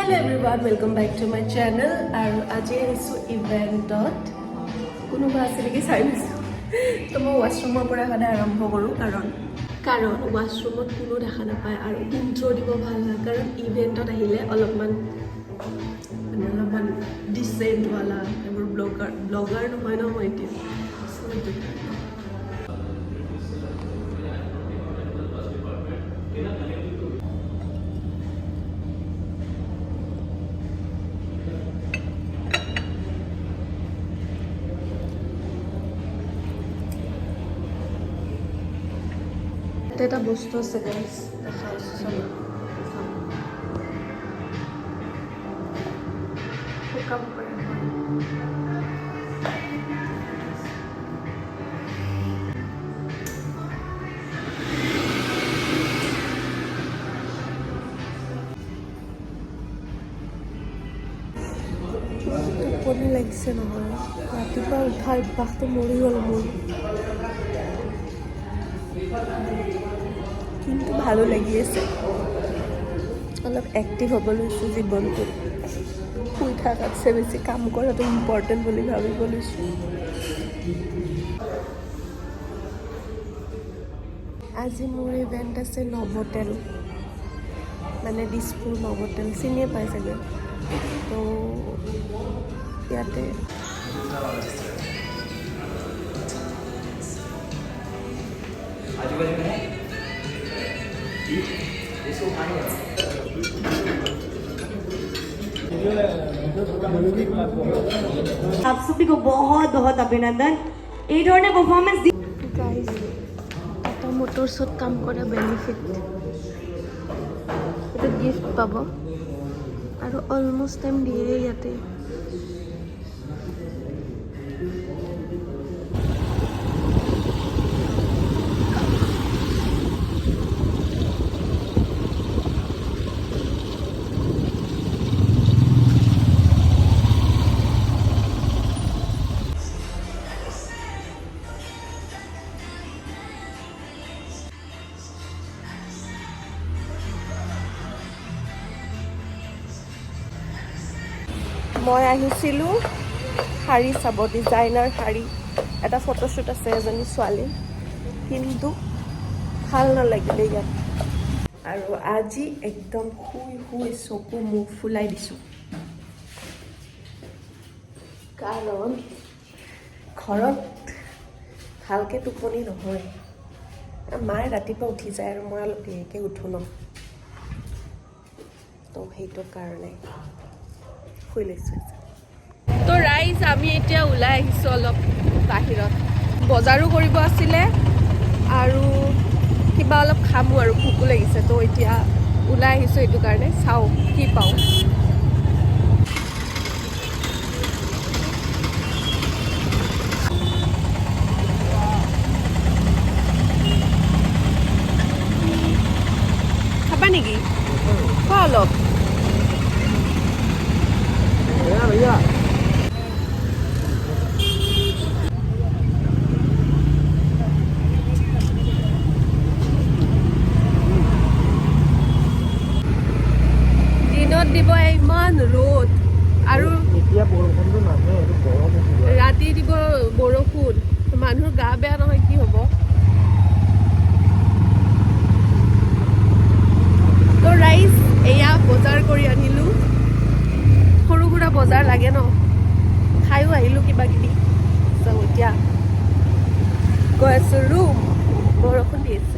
Hello everyone, welcome back to my channel. আৰু আজি আহিছোঁ ইভেণ্টত কোনোবা আছে নেকি চাই লৈছোঁ তো মই ৱাছৰুমৰ পৰা সদায় আৰম্ভ কৰোঁ কাৰণ ৱাছৰুমত কোনো দেখা নাপায় আৰু ইণ্ট্ৰ' দিব ভাল হয় কাৰণ ইভেণ্টত আহিলে অলপমান ডিচেণ্টৱালা এইবোৰ ব্লগাৰ নহয় ন মই এতিয়া এটা বস্তু আছে গাইজ দেখাইছোঁ শুকাব পাৰে টোপনি লাগিছে নহয় ৰাতিপুৱা উঠা অভ্যাসটো মৰি গ'ল মোৰ কিন্তু ভালো লাগি আছে অলপ এক্টিভ হ'ব লৈছোঁ জীৱনটোত শুই থকাতছে বেছি কাম কৰাটো ইম্পৰ্টেণ্ট বুলি ভাবিব লৈছোঁ আজি মোৰ ইভেণ্ট আছে নভোটেল মানে দিছপুৰ নভোটেল চিনিয়ে পাই চাগে তো ইয়াতে आप सभी को बहुत बहुत अभिनंदन এই ধরনের পারফরম্যান্স গাইজ এটা মোটৰছত কাম কৰা বেনিফিট এটা গিফ্ট পাব আৰু অলমষ্ট টাইম দিয়ে ইয়াতে মই আহিছিলোঁ শাৰী চাব ডিজাইনাৰ শাৰী এটা ফটোশ্বুট আছে এজনী ছোৱালী কিন্তু ভাল নালাগিলে ইয়াত আৰু আজি একদম শুই শুই চকু মুখ ফুলাই দিছোঁ কাৰণ ঘৰত ভালকৈ টোপনি নহয় মায়ে ৰাতিপুৱা উঠি যায় আৰু মই অলপ দেৰিকৈ উঠোঁ ন তো সেইটো কাৰণে শুই লৈছোঁ তো ৰাইজ আমি এতিয়া ওলাই আহিছোঁ অলপ বাহিৰত বজাৰো কৰিব আছিলে আৰু কিবা অলপ খামো আৰু ভোকো লাগিছে তো এতিয়া ওলাই আহিছোঁ এইটো কাৰণে চাওঁ কি পাওঁ খাবা নেকি খোৱা অলপ भैया দিনত দিব ইমান ৰ'দ আৰু ৰাতি দিব বৰষুণ মানুহৰ গা বেয়া নহয় কি হ'ব তো ৰাইজ এয়া বজাৰ কৰি আনিলোঁ সৰু সুৰা বজাৰ লাগে ন খায়ো আহিলোঁ কিবা কিবি চ' এতিয়া গৈ আছোঁ ৰুম বৰষুণ দি আছে